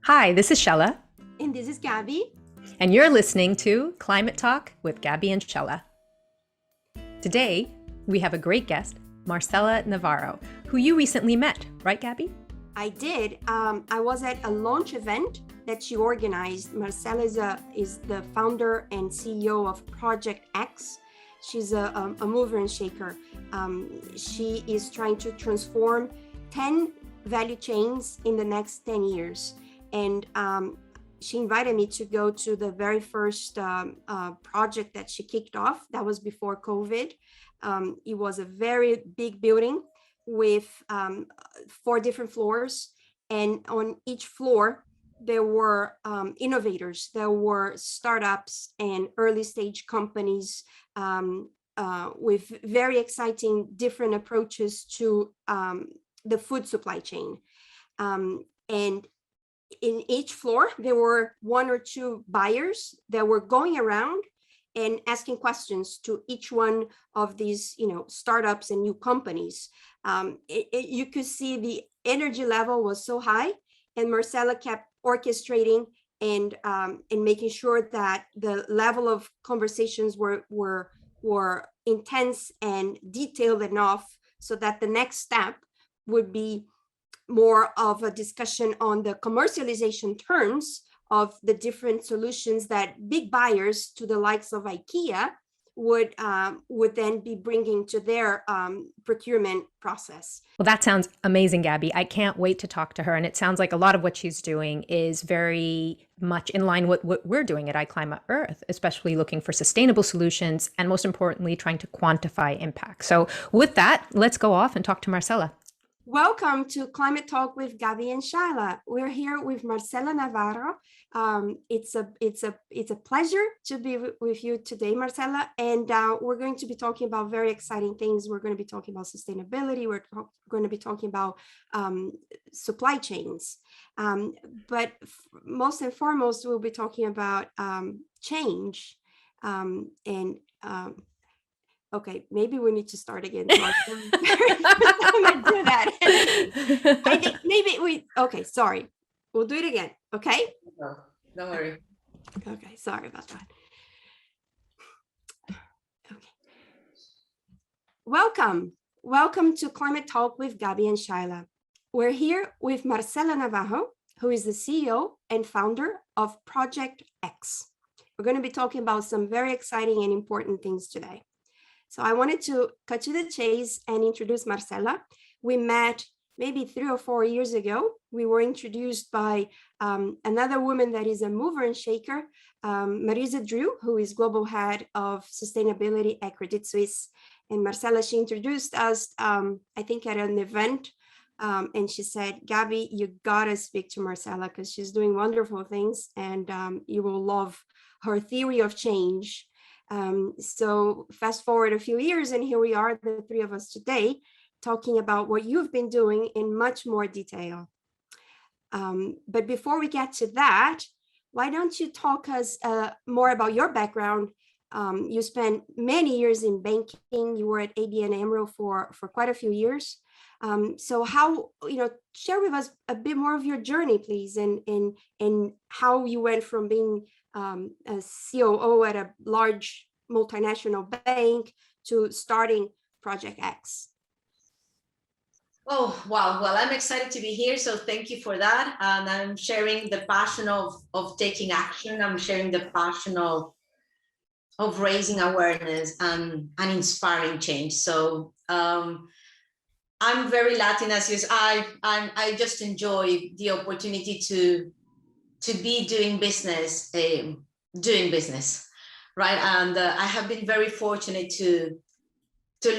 Hi, this is Shaila. And this is Gaby. And you're listening to Climate Talk with Gaby and Shaila. Today, we have a great guest, Marcela Navarro, who you recently met, right, Gaby? I did. I was at a launch event that she organized. Marcela is the founder and CEO of Project X. She's a mover and shaker. She is trying to transform 10 value chains in the next 10 years. And she invited me to go to the very first project that she kicked off. That was before COVID. It was a very big building with 4 different floors. And on each floor, there were innovators, there were startups and early stage companies with very exciting different approaches to the food supply chain. And in each floor, there were 1 or 2 buyers that were going around and asking questions to each one of these, startups and new companies. You could see the energy level was so high, and Marcela kept orchestrating and making sure that the level of conversations were intense and detailed enough so that the next step would be more of a discussion on the commercialization terms of the different solutions that big buyers to the likes of IKEA would then be bringing to their procurement process. Well, that sounds amazing, Gaby. I can't wait to talk to her. And it sounds like a lot of what she's doing is very much in line with what we're doing at iClimate Earth, especially looking for sustainable solutions and most importantly, trying to quantify impact. So with that, let's go off and talk to Marcela. Welcome to Climate Talk with Gaby and Shaila. We're here with Marcela Navarro. It's a pleasure to be with you today, Marcela. And we're going to be talking about very exciting things. We're going to be talking about sustainability. We're going to be talking about supply chains. But most and foremost, we'll be talking about change Okay, maybe we need to start again. I'm gonna do that. I think maybe okay, sorry. We'll do it again, okay? No, don't worry. Okay, sorry about that. Okay. Welcome to Climate Talk with Gaby and Shaila. We're here with Marcela Navarro, who is the CEO and founder of Project X. We're going to be talking about some very exciting and important things today. So I wanted to cut to the chase and introduce Marcela. We met maybe 3 or 4 years ago. We were introduced by another woman that is a mover and shaker, Marisa Drew, who is global head of sustainability at Credit Suisse. And Marcela, she introduced us, I think at an event, and she said, Gaby, you gotta speak to Marcela because she's doing wonderful things and you will love her theory of change. So fast forward a few years and here we are, the 3 of us today, talking about what you've been doing in much more detail. But before we get to that, why don't you talk us more about your background? You spent many years in banking. You were at ABN AMRO for quite a few years. So how, share with us a bit more of your journey, please, and how you went from being a COO at a large multinational bank to starting Project X. Oh, wow. Well, I'm excited to be here. So thank you for that. And I'm sharing the passion of taking action. I'm sharing the passion of raising awareness and inspiring change. So I'm very Latin, as you say. I just enjoy the opportunity to be doing business, right? And I have been very fortunate to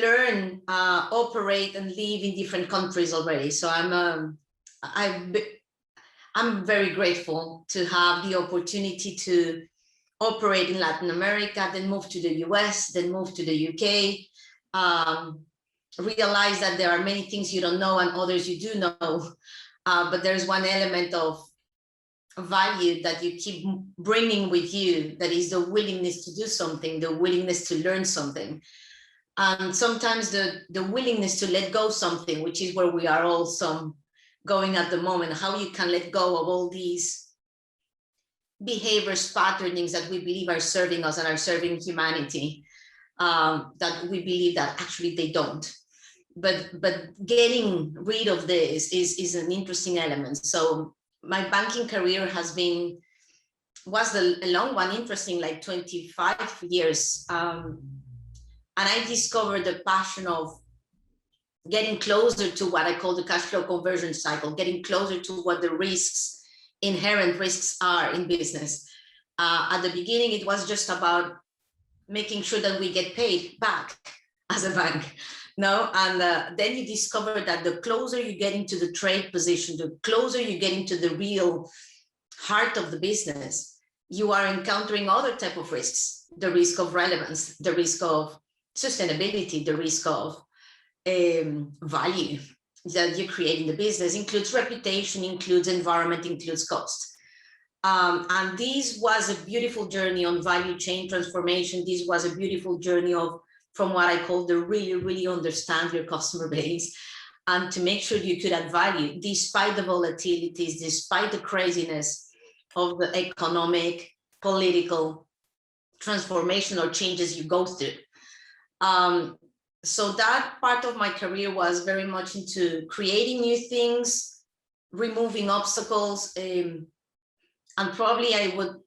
learn, operate, and live in different countries already. So I'm very grateful to have the opportunity to operate in Latin America, then move to the US, then move to the UK. Realize that there are many things you don't know and others you do know, but there's one element of value that you keep bringing with you, that is the willingness to do something, the willingness to learn something. And sometimes the willingness to let go something, which is where we are all some going at the moment, how you can let go of all these behaviors, patternings that we believe are serving us and are serving humanity, that we believe that actually they don't. But getting rid of this is an interesting element. So my banking career was a long one, interesting, like 25 years. And I discovered the passion of getting closer to what I call the cash flow conversion cycle, getting closer to what the risks, inherent risks are in business. At the beginning, it was just about making sure that we get paid back as a bank. No, and then you discover that the closer you get into the trade position, the closer you get into the real heart of the business, you are encountering other type of risks, the risk of relevance, the risk of sustainability, the risk of value that you create in the business, includes reputation, includes environment, includes cost. And this was a beautiful journey on value chain transformation. This was a beautiful journey from what I call the really understand your customer base, and to make sure you could add value despite the volatilities, despite the craziness of the economic, political transformation or changes you go through. So that part of my career was very much into creating new things, removing obstacles, and probably I would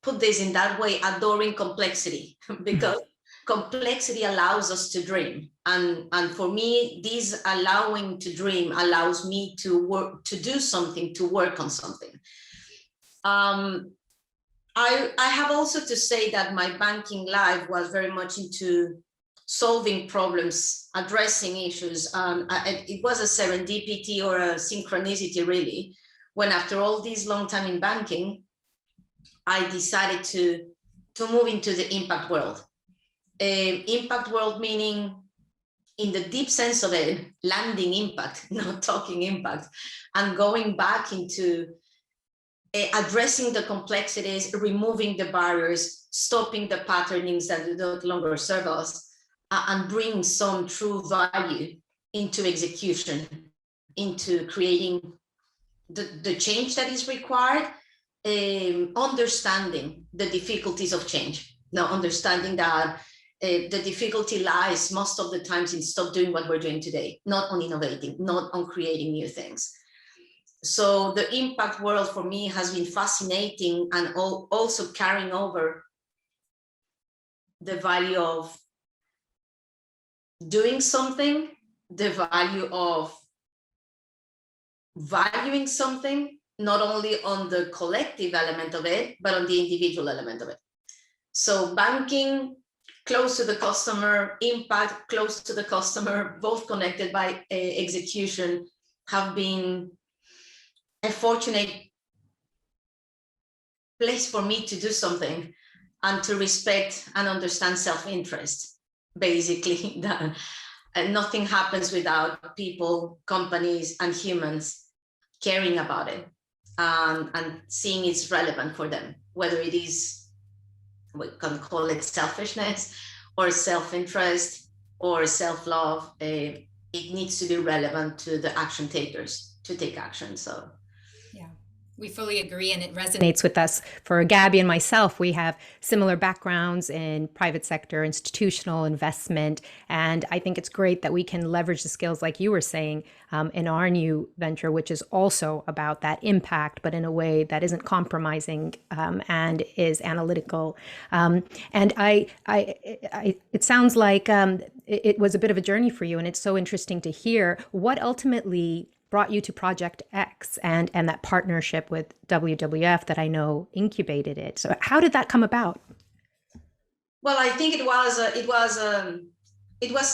put this in that way, adoring complexity, because complexity allows us to dream. And for me, this allowing to dream allows me to work, to do something, to work on something. I have also to say that my banking life was very much into solving problems, addressing issues. It was a serendipity or a synchronicity, really, when after all this long time in banking, I decided to move into the impact world. Impact world meaning, in the deep sense of it, landing impact, not talking impact, and going back into addressing the complexities, removing the barriers, stopping the patternings that no longer serve us, and bring some true value into execution, into creating the change that is required, understanding the difficulties of change. Now, understanding that the difficulty lies most of the times in stop doing what we're doing today, not on innovating, not on creating new things. So the impact world for me has been fascinating, and also carrying over the value of doing something, the value of valuing something, not only on the collective element of it, but on the individual element of it. So banking, close to the customer, impact, close to the customer, both connected by execution, have been a fortunate place for me to do something and to respect and understand self-interest, basically. That nothing happens without people, companies, and humans caring about it, and seeing it's relevant for them, whether it is, we can call it selfishness or self-interest or self-love. It needs to be relevant to the action takers to take action. So yeah, we fully agree, and it resonates with us. For Gaby and myself, we have similar backgrounds in private sector, institutional investment, and I think it's great that we can leverage the skills, like you were saying, in our new venture, which is also about that impact, but in a way that isn't compromising, and is analytical. And it sounds like it was a bit of a journey for you, and it's so interesting to hear what ultimately brought you to Project X and that partnership with WWF that I know incubated it. So how did that come about? Well, I think it was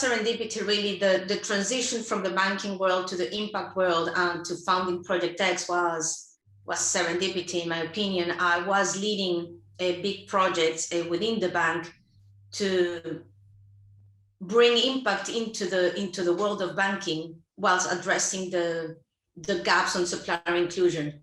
serendipity, really. The transition from the banking world to the impact world and to founding Project X was serendipity, in my opinion. I was leading a big project within the bank to bring impact into the world of banking, whilst addressing the gaps on supplier inclusion.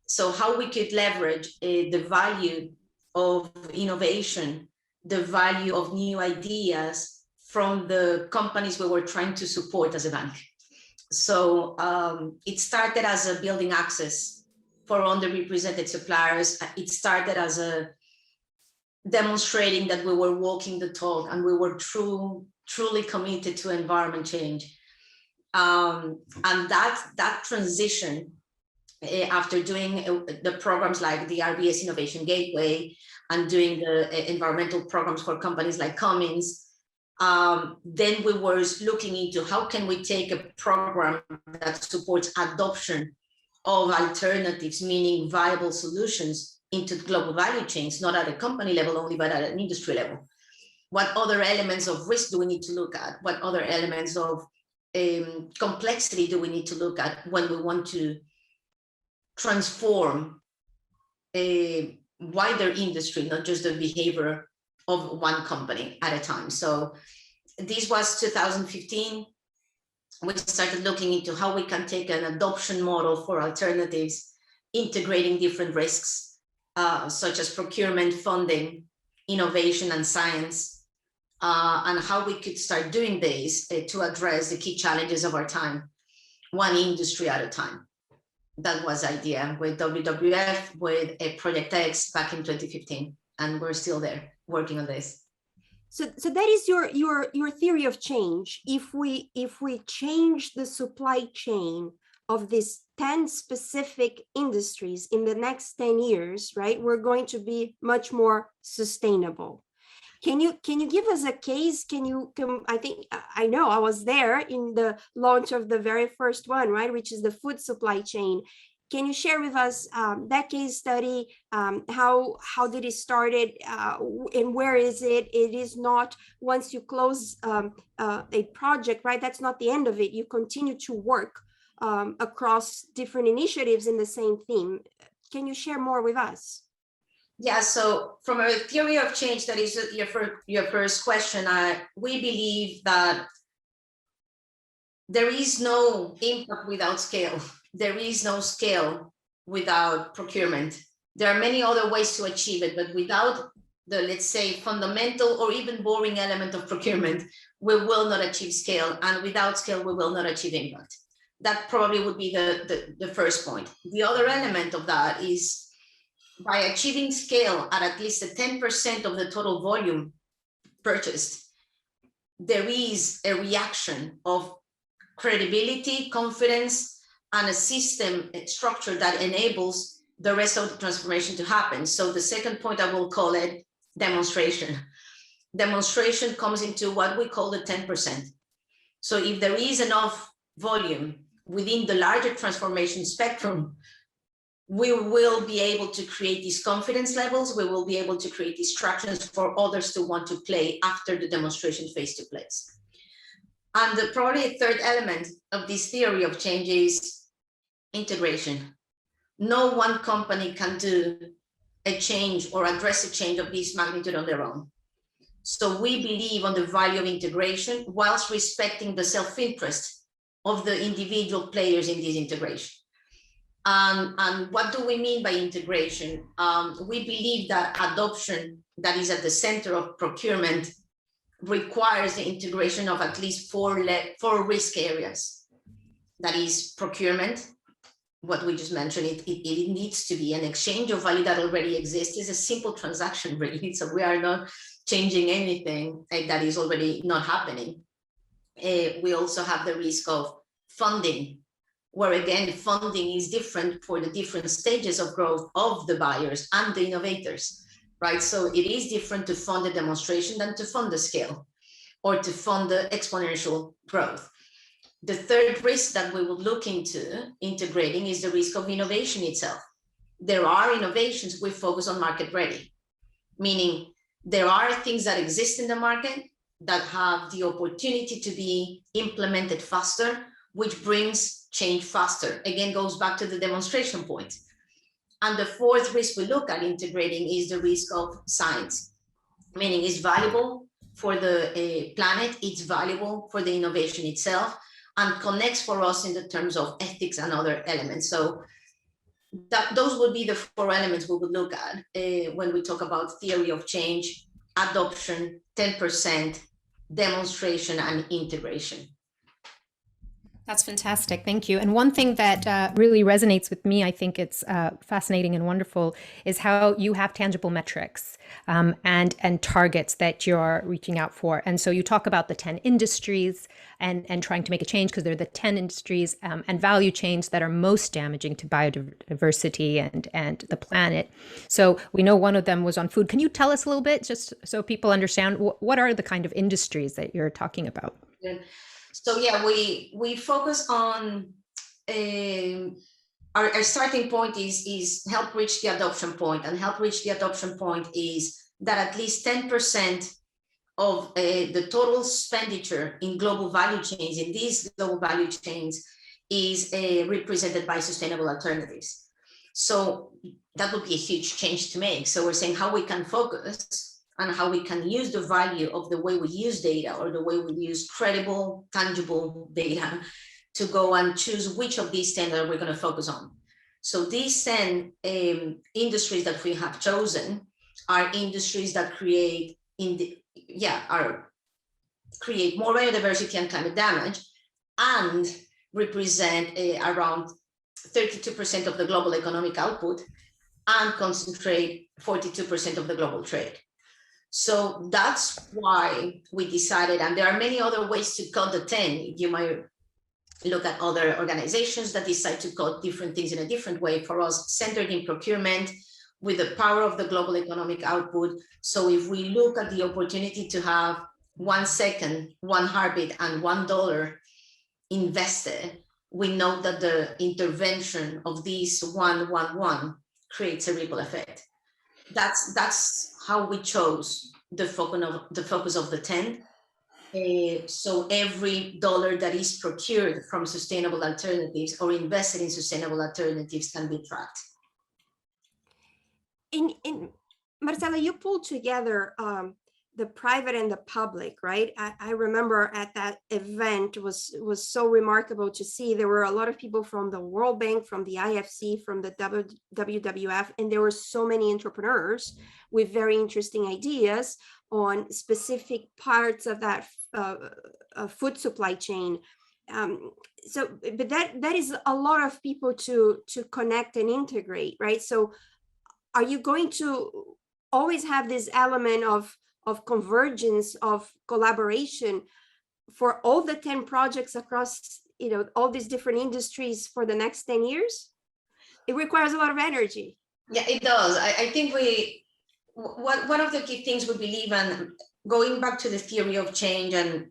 So how we could leverage the value of innovation, the value of new ideas from the companies we were trying to support as a bank. So it started as a building access for underrepresented suppliers. It started as a demonstrating that we were walking the talk and we were truly committed to environment change. And that transition, after doing the programs like the RBS Innovation Gateway and doing the environmental programs for companies like Cummins, then we were looking into how can we take a program that supports adoption of alternatives, meaning viable solutions, into global value chains, not at a company level only, but at an industry level. What other elements of risk do we need to look at? What other elements of complexity do we need to look at when we want to transform a wider industry, not just the behavior of one company at a time? So this was 2015. We started looking into how we can take an adoption model for alternatives, integrating different risks, such as procurement, funding, innovation, and science, and how we could start doing this to address the key challenges of our time, one industry at a time. That was the idea with WWF, with Project X back in 2015, and we're still there working on this. So that is your theory of change. If we change the supply chain of these 10 specific industries in the next 10 years, right, we're going to be much more sustainable. Can you give us a case? I think I know I was there in the launch of the very first one, right, which is the food supply chain. Can you share with us that case study? How did it started, and where is it? It is not once you close a project, right? That's not the end of it. You continue to work across different initiatives in the same theme. Can you share more with us? Yeah, so from a theory of change, that is your first question, we believe that there is no impact without scale. There is no scale without procurement. There are many other ways to achieve it, but without the, let's say, fundamental or even boring element of procurement, we will not achieve scale. And without scale, we will not achieve impact. That probably would be the first point. The other element of that is by achieving scale at least 10% of the total volume purchased, there is a reaction of credibility, confidence, and a system structure that enables the rest of the transformation to happen. So the second point, I will call it demonstration. Demonstration comes into what we call the 10%. So if there is enough volume within the larger transformation spectrum, we will be able to create these confidence levels. We will be able to create these tractions for others to want to play after the demonstration phase took place. And probably a third element of this theory of change is integration. No one company can do a change or address a change of this magnitude on their own. So we believe on the value of integration whilst respecting the self-interest of the individual players in this integration. And what do we mean by integration? We believe that adoption that is at the center of procurement requires the integration of at least four risk areas. That is procurement, what we just mentioned, it needs to be an exchange of value that already exists. It's a simple transaction, really. So we are not changing anything that is already not happening. We also have the risk of funding, where again, funding is different for the different stages of growth of the buyers and the innovators, right? So it is different to fund a demonstration than to fund the scale or to fund the exponential growth. The third risk that we would look into integrating is the risk of innovation itself. There are innovations we focus on market ready, meaning there are things that exist in the market that have the opportunity to be implemented faster, which brings change faster. Again, goes back to the demonstration point. And the fourth risk we look at integrating is the risk of science, meaning it's valuable for the planet, it's valuable for the innovation itself, and connects for us in the terms of ethics and other elements. So those would be the four elements we would look at when we talk about theory of change, adoption, 10%, demonstration, and integration. That's fantastic. Thank you. And one thing that really resonates with me, I think it's fascinating and wonderful, is how you have tangible metrics and targets that you're reaching out for. And so you talk about the 10 industries and trying to make a change because they're the 10 industries and value chains that are most damaging to biodiversity and the planet. So we know one of them was on food. Can you tell us a little bit, just so people understand, what are the kind of industries that you're talking about? Yeah. So yeah, we focus on our starting point is help reach the adoption point, and help reach the adoption point is that at least 10% of the total expenditure in global value chains, in these global value chains, is represented by sustainable alternatives. So that would be a huge change to make. So we're saying how we can focus and how we can use the value of the way we use data, or the way we use credible, tangible data, to go and choose which of these 10 that we're going to focus on. So these 10 industries that we have chosen are industries that create create more biodiversity and climate damage, and represent around 32% of the global economic output, and concentrate 42% of the global trade. So that's why we decided, and there are many other ways to cut the 10. You might look at other organizations that decide to cut different things in a different way. For us, centered in procurement, with the power of the global economic output. So if we look at the opportunity to have 1 second, 1 heartbeat, and $1 invested, we know that the intervention of these 111 creates a ripple effect. That's how we chose the focus of the 10. So every dollar that is procured from sustainable alternatives or invested in sustainable alternatives can be tracked. In Marcela, you pulled together the private and the public, right? I remember at that event was so remarkable to see. There were a lot of people from the World Bank, from the IFC, from the WWF, and there were so many entrepreneurs with very interesting ideas on specific parts of that food supply chain. But that is a lot of people to connect and integrate, right? So are you going to always have this element of convergence, of collaboration for all the 10 projects across, all these different industries for the next 10 years? It requires a lot of energy. Yeah, it does. I think one of the key things we believe in, going back to the theory of change and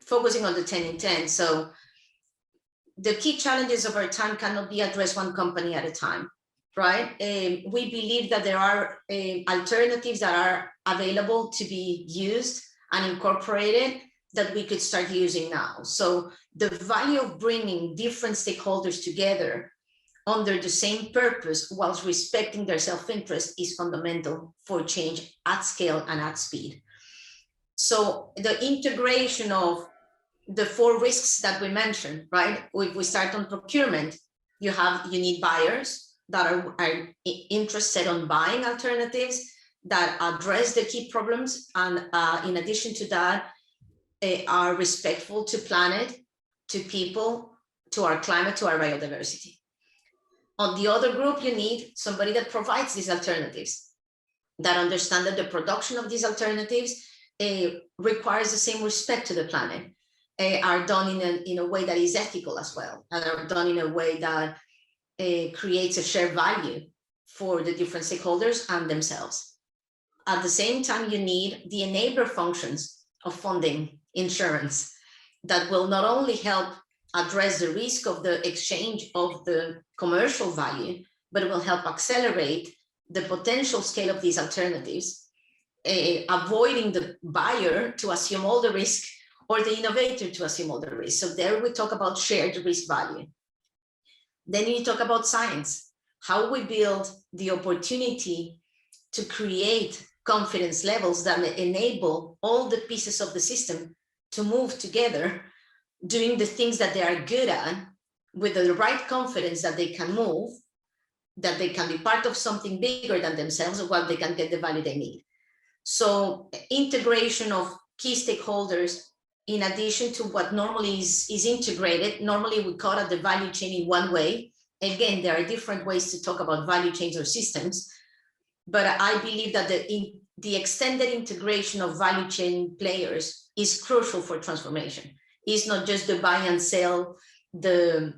focusing on the 10 in 10. So the key challenges of our time cannot be addressed one company at a time, right? We believe that there are alternatives that are available to be used and incorporated that we could start using now. So the value of bringing different stakeholders together under the same purpose whilst respecting their self-interest is fundamental for change at scale and at speed. So the integration of the 4 risks that we mentioned, right? If we start on procurement, you need buyers that are interested on buying alternatives that address the key problems, and in addition to that, are respectful to planet, to people, to our climate, to our biodiversity. On the other group, you need somebody that provides these alternatives, that understand that the production of these alternatives requires the same respect to the planet, are done in a way that is ethical as well, and are done in a way that creates a shared value for the different stakeholders and themselves. At the same time, you need the enabler functions of funding, insurance, that will not only help address the risk of the exchange of the commercial value, but it will help accelerate the potential scale of these alternatives, avoiding the buyer to assume all the risk or the innovator to assume all the risk. So there we talk about shared risk value. Then you talk about science, how we build the opportunity to create confidence levels that enable all the pieces of the system to move together, doing the things that they are good at with the right confidence that they can move, that they can be part of something bigger than themselves, while they can get the value they need. So integration of key stakeholders in addition to what normally is integrated. Normally we call it the value chain in one way. Again, there are different ways to talk about value chains or systems, but I believe that the extended integration of value chain players is crucial for transformation. It's not just the buy and sell, the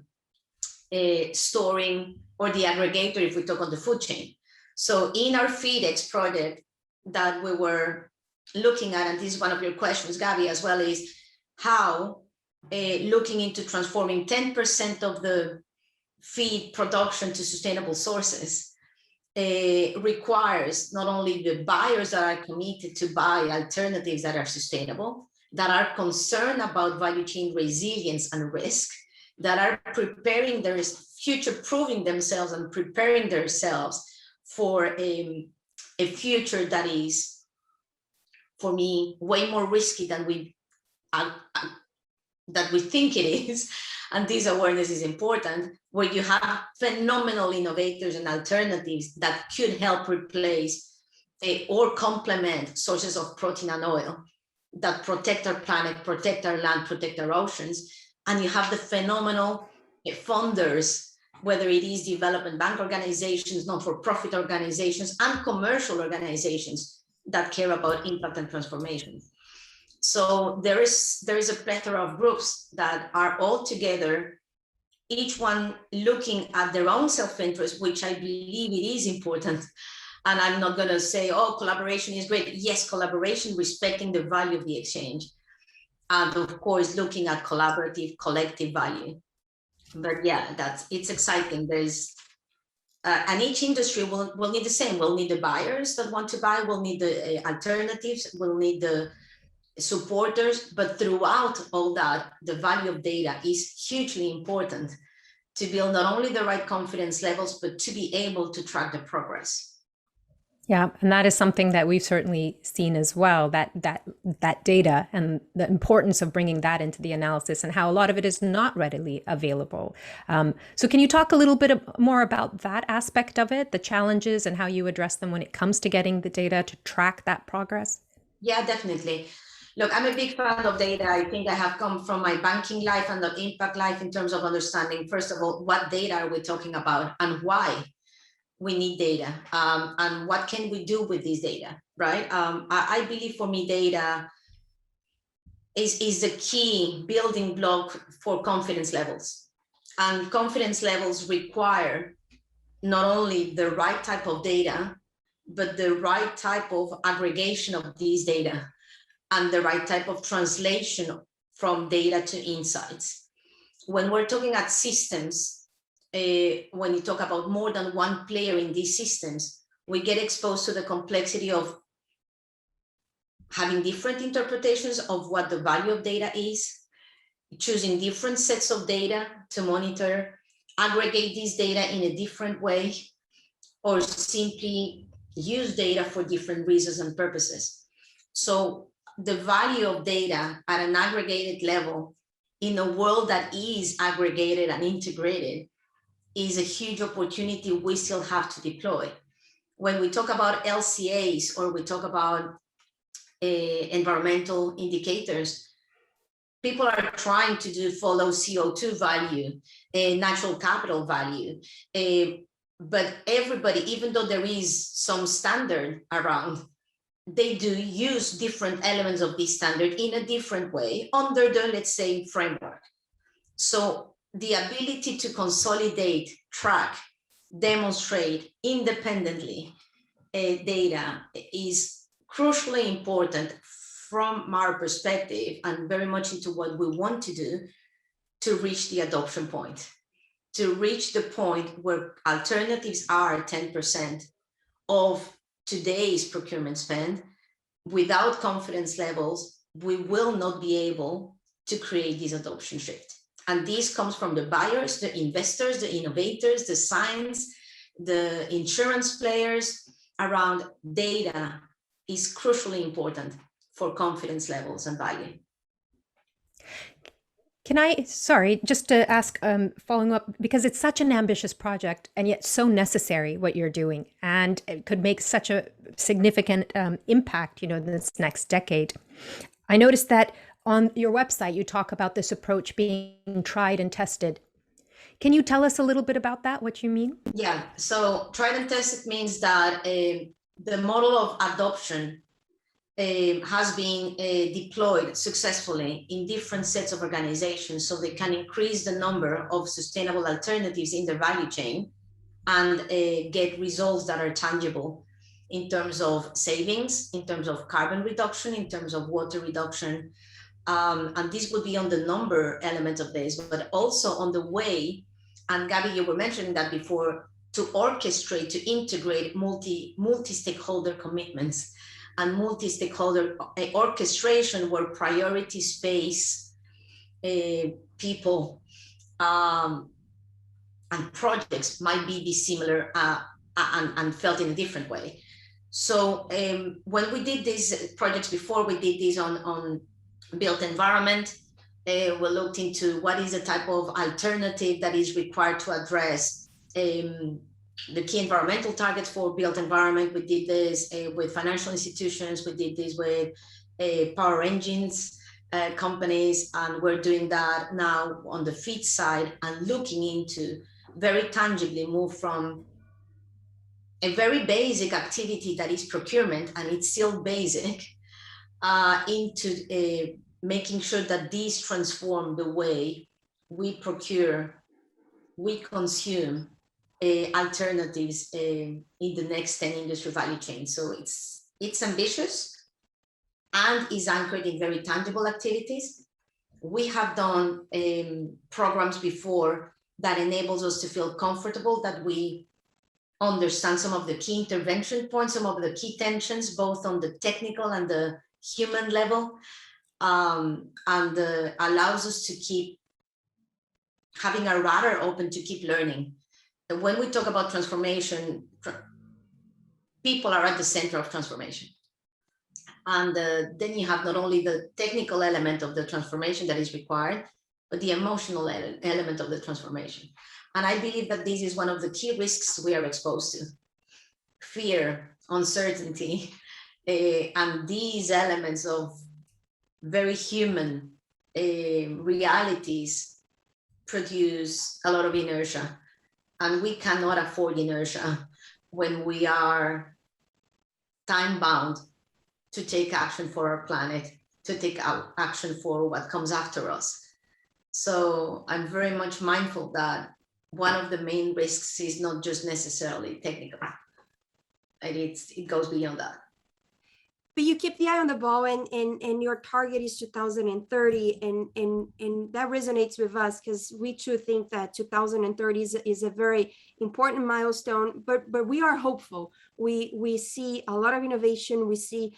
storing, or the aggregator if we talk on the food chain. So in our FeedX project that we were looking at, and this is one of your questions, Gaby, as well, is how looking into transforming 10% of the feed production to sustainable sources requires not only the buyers that are committed to buy alternatives that are sustainable, that are concerned about value chain resilience and risk, that are preparing their future-proofing themselves and preparing themselves for a future that is, for me, way more risky than we think it is. And this awareness is important, where you have phenomenal innovators and alternatives that could help replace or complement sources of protein and oil that protect our planet, protect our land, protect our oceans. And you have the phenomenal funders, whether it is development bank organizations, not-for-profit organizations, and commercial organizations that care about impact and transformation. So there is a plethora of groups that are all together, each one looking at their own self-interest, which I believe it is important. And I'm not going to say, oh, collaboration is great. Yes, collaboration, respecting the value of the exchange. And of course, looking at collaborative, collective value. But yeah, it's exciting. There's and each industry will need the same. We'll need the buyers that want to buy. We'll need the alternatives. We'll need the supporters. But throughout all that, the value of data is hugely important to build not only the right confidence levels, but to be able to track the progress. Yeah, and that is something that we've certainly seen as well, that data and the importance of bringing that into the analysis, and how a lot of it is not readily available. So can you talk a little bit more about that aspect of it, the challenges and how you address them when it comes to getting the data to track that progress? Yeah, definitely. Look, I'm a big fan of data. I think I have come from my banking life and the impact life in terms of understanding, first of all, what data are we talking about and why we need data, and what can we do with this data, right? I believe for me, data is the key building block for confidence levels. And confidence levels require not only the right type of data, but the right type of aggregation of these data and the right type of translation from data to insights. When we're talking at systems, when you talk about more than one player in these systems, we get exposed to the complexity of having different interpretations of what the value of data is, choosing different sets of data to monitor, aggregate this data in a different way, or simply use data for different reasons and purposes. So the value of data at an aggregated level in a world that is aggregated and integrated is a huge opportunity we still have to deploy. When we talk about LCAs or we talk about environmental indicators, people are trying to follow CO2 value, natural capital value, but everybody, even though there is some standard around, they do use different elements of this standard in a different way under the, let's say, framework. So the ability to consolidate, track, demonstrate independently data is crucially important from our perspective, and very much into what we want to do to reach the adoption point, to reach the point where alternatives are 10% of today's procurement spend. Without confidence levels, we will not be able to create this adoption shift. And this comes from the buyers, the investors, the innovators, the science, the insurance players. Around data is crucially important for confidence levels and value. Sorry, just to ask, following up, because it's such an ambitious project and yet so necessary what you're doing, and it could make such a significant impact, in this next decade. I noticed that on your website, you talk about this approach being tried and tested. Can you tell us a little bit about that, what you mean? Yeah, so tried and tested means that the model of adoption has been deployed successfully in different sets of organizations so they can increase the number of sustainable alternatives in the value chain and get results that are tangible in terms of savings, in terms of carbon reduction, in terms of water reduction. And this would be on the number element of this, but also on the way, and Gaby, you were mentioning that before, to orchestrate, to integrate multi-stakeholder commitments and multi-stakeholder orchestration where priority space, people, and projects might be dissimilar and felt in a different way. So when we did these projects before, we did these on built environment. We looked into what is the type of alternative that is required to address the key environmental targets for built environment. We did this with financial institutions. We did this with power engines companies, and we're doing that now on the feed side and looking into very tangibly move from a very basic activity that is procurement, and it's still basic, into making sure that these transform the way we procure, we consume alternatives in the next 10 industry value chain. So it's ambitious and is anchored in very tangible activities. We have done programs before that enables us to feel comfortable that we understand some of the key intervention points, some of the key tensions, both on the technical and the human level, and allows us to keep having our radar open to keep learning. And when we talk about transformation, people are at the center of transformation. And then you have not only the technical element of the transformation that is required, but the emotional element of the transformation. And I believe that this is one of the key risks we are exposed to. Fear, uncertainty, and these elements of very human realities produce a lot of inertia. And we cannot afford inertia when we are time-bound to take action for our planet, to take action for what comes after us. So I'm very much mindful that one of the main risks is not just necessarily technical. It goes beyond that. But you keep the eye on the ball, and your target is 2030, and that resonates with us because we too think that 2030 is a very important milestone. But we are hopeful. We see a lot of innovation. We see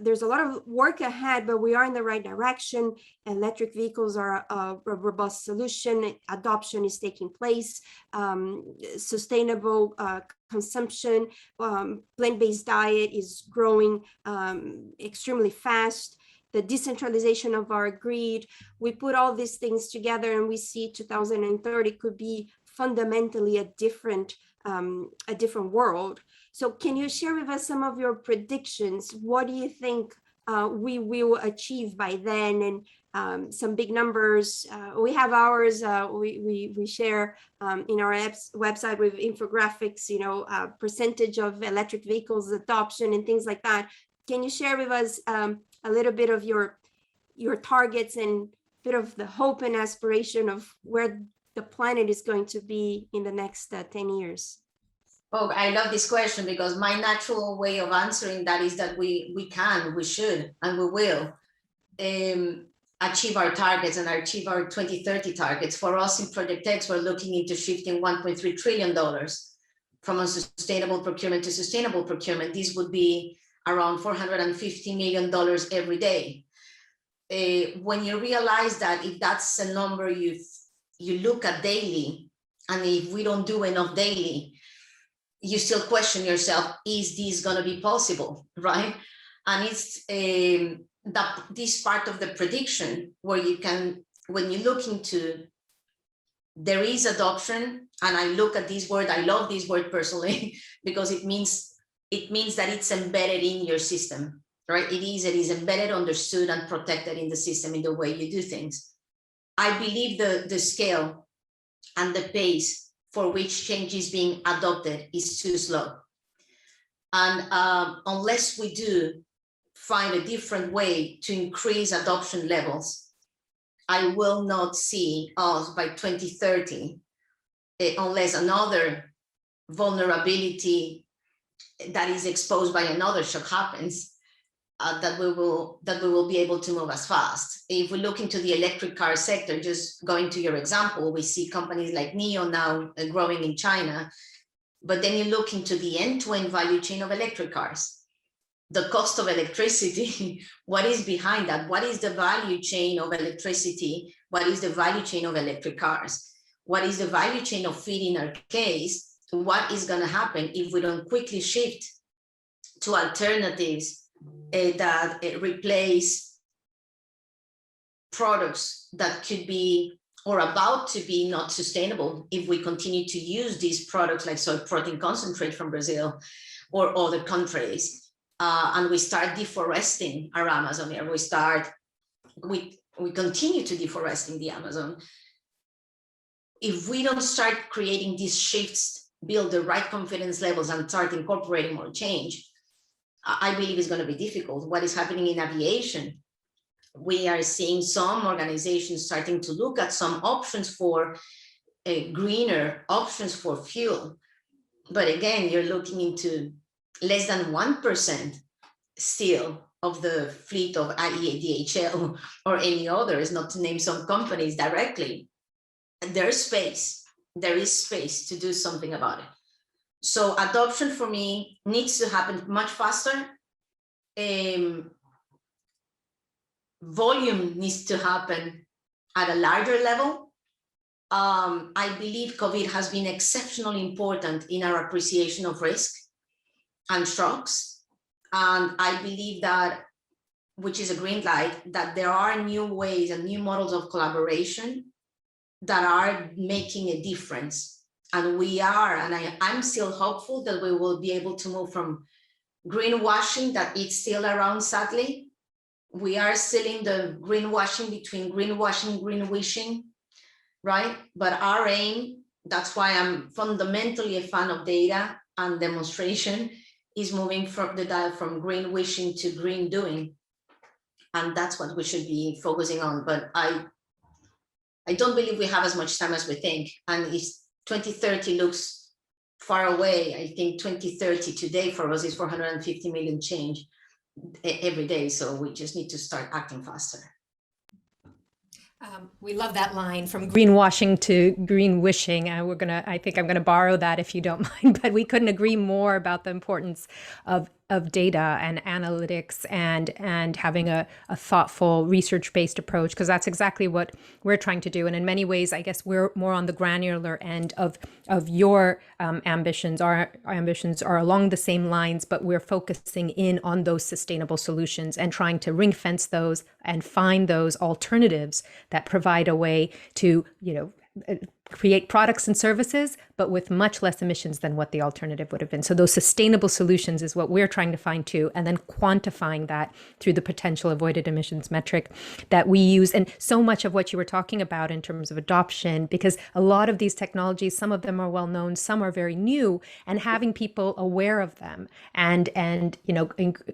there's a lot of work ahead, but we are in the right direction. Electric vehicles are a robust solution. Adoption is taking place. Sustainable consumption, plant-based diet is growing extremely fast. The decentralization of our grid, we put all these things together and we see 2030 could be fundamentally a different world. So can you share with us some of your predictions? What do you think we will achieve by then? And some big numbers. We have ours. We share in our website with infographics, percentage of electric vehicles adoption and things like that. Can you share with us a little bit of your targets and a bit of the hope and aspiration of where the planet is going to be in the next 10 years? Oh, I love this question because my natural way of answering that is that we can, we should, and we will achieve our targets and achieve our 2030 targets. For us in Project X, we're looking into shifting $1.3 trillion from unsustainable procurement to sustainable procurement. This would be around $450 million every day. When you realize that if that's a number you look at daily, and if we don't do enough daily, you still question yourself, is this going to be possible, right? And it's this part of the prediction where you can, when you look into, there is adoption, and I look at this word, I love this word personally, because it means that it's embedded in your system. right? It is embedded, understood, and protected in the system in the way you do things. I believe the scale and the pace for which change is being adopted is too slow. And unless we do find a different way to increase adoption levels, I will not see us by 2030, unless another vulnerability that is exposed by another shock happens, that we will be able to move as fast. If we look into the electric car sector, just going to your example, we see companies like NIO now growing in China, but then you look into the end-to-end value chain of electric cars, the cost of electricity, what is behind that? What is the value chain of electricity? What is the value chain of electric cars? What is the value chain of feed in our case? What is going to happen if we don't quickly shift to alternatives that replace products that could be or about to be not sustainable if we continue to use these products like soy protein concentrate from Brazil or other countries, and we start deforesting our Amazon here. We continue to deforest in the Amazon. If we don't start creating these shifts, build the right confidence levels, and start incorporating more change, I believe it's going to be difficult. What is happening in aviation? We are seeing some organizations starting to look at some options for greener options for fuel. But again, you're looking into less than 1% still of the fleet of IEA, DHL, or any others, not to name some companies directly. There is space to do something about it. So adoption for me needs to happen much faster. Volume needs to happen at a larger level. I believe COVID has been exceptionally important in our appreciation of risk and shocks. And I believe that, which is a green light, that there are new ways and new models of collaboration that are making a difference. And I'm still hopeful that we will be able to move from greenwashing, that it's still around, sadly. We are still in the greenwashing between greenwashing and greenwishing, right? But our aim, that's why I'm fundamentally a fan of data and demonstration, is moving from the dial from greenwishing to green doing. And that's what we should be focusing on. But I don't believe we have as much time as we think. And if 2030 looks far away, I think 2030 today for us is 450 million change every day. So we just need to start acting faster. We love that line, from greenwashing to green wishing. I think I'm gonna borrow that if you don't mind, but we couldn't agree more about the importance of data and analytics and having a thoughtful research-based approach, because that's exactly what we're trying to do. And in many ways, I guess we're more on the granular end of your ambitions. Our ambitions are along the same lines, but we're focusing in on those sustainable solutions and trying to ring fence those and find those alternatives that provide a way to, create products and services, but with much less emissions than what the alternative would have been. So those sustainable solutions is what we're trying to find too, and then quantifying that through the potential avoided emissions metric that we use. And so much of what you were talking about in terms of adoption, because a lot of these technologies, some of them are well known, some are very new, and having people aware of them and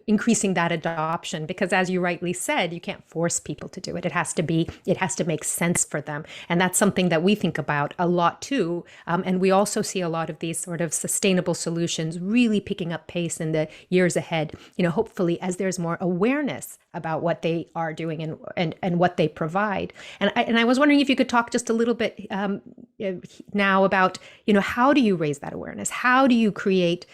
increasing that adoption, because as you rightly said, you can't force people to do it. It has to make sense for them. And that's something that we think about a lot too. And we also see a lot of these sort of sustainable solutions really picking up pace in the years ahead, hopefully as there's more awareness about what they are doing and what they provide. And I was wondering if you could talk just a little bit now about, how do you raise that awareness? How do you create,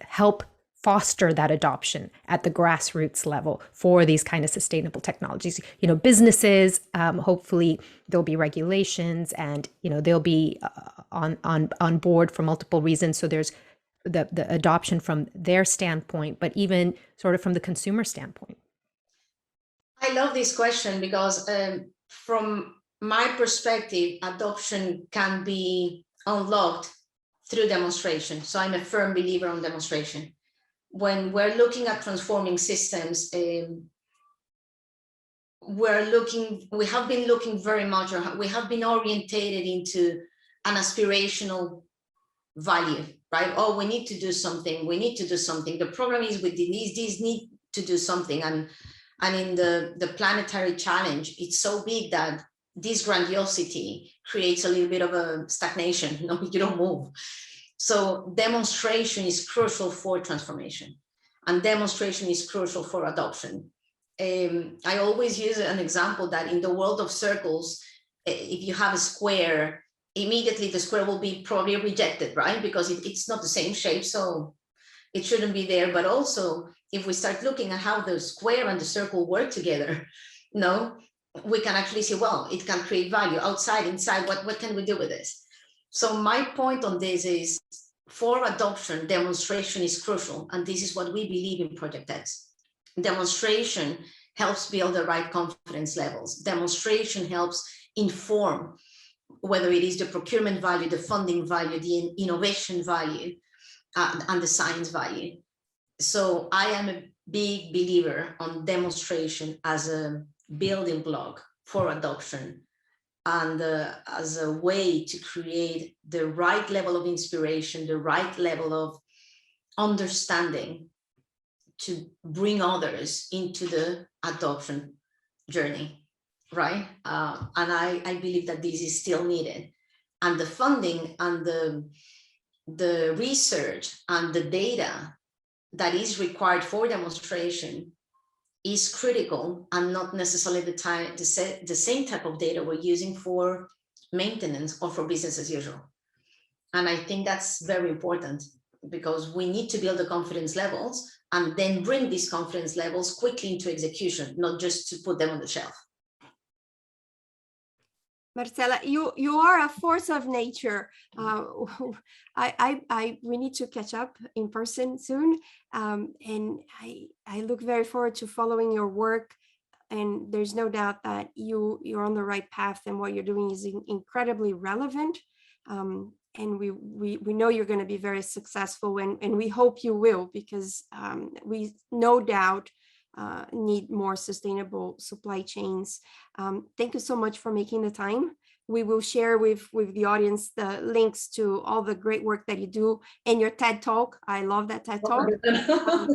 help foster that adoption at the grassroots level for these kind of sustainable technologies? Businesses, hopefully there'll be regulations and, they'll be on board for multiple reasons. So there's the adoption from their standpoint, but even sort of from the consumer standpoint. I love this question because from my perspective, adoption can be unlocked through demonstration. So I'm a firm believer on demonstration. when we're looking at transforming systems, we have been looking very much, or we have been orientated into an aspirational value, right? Oh, we need to do something. We need to do something. The problem is with these need to do something. And in the planetary challenge, it's so big that this grandiosity creates a little bit of a stagnation. No, you don't move. So demonstration is crucial for transformation, and demonstration is crucial for adoption. I always use an example that in the world of circles, if you have a square, immediately the square will be probably rejected, right? Because it's not the same shape, so it shouldn't be there. But also, if we start looking at how the square and the circle work together, we can actually see, well, it can create value outside, inside. What can we do with this? So my point on this is, for adoption, demonstration is crucial. And this is what we believe in Project X. Demonstration helps build the right confidence levels. Demonstration helps inform whether it is the procurement value, the funding value, the innovation value, and the science value. So I am a big believer on demonstration as a building block for adoption, and as a way to create the right level of inspiration, the right level of understanding to bring others into the adoption journey, right? And I believe that this is still needed. And the funding and the research and the data that is required for demonstration is critical, and not necessarily the same type of data we're using for maintenance or for business as usual. And I think that's very important, because we need to build the confidence levels and then bring these confidence levels quickly into execution, not just to put them on the shelf. Marcela, you are a force of nature. We need to catch up in person soon, and I look very forward to following your work. And there's no doubt that you're on the right path, and what you're doing is incredibly relevant. And we know you're going to be very successful, and we hope you will, because we no doubt need more sustainable supply chains. Thank you so much for making the time. We will share with the audience the links to all the great work that you do, and your TED Talk. I love that TED Talk.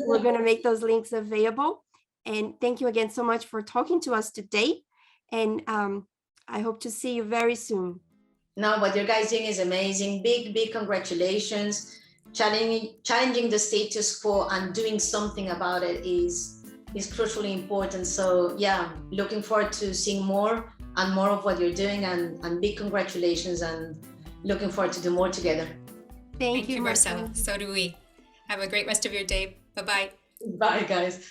We're going to make those links available. And thank you again so much for talking to us today. And I hope to see you very soon. No, what you guys doing is amazing. Big congratulations. Challenging the status quo and doing something about it is crucially important. So yeah, looking forward to seeing more and more of what you're doing, and big congratulations, and looking forward to do more together. Thank you, Marcela. So do we. Have a great rest of your day. Bye-bye. Bye, guys.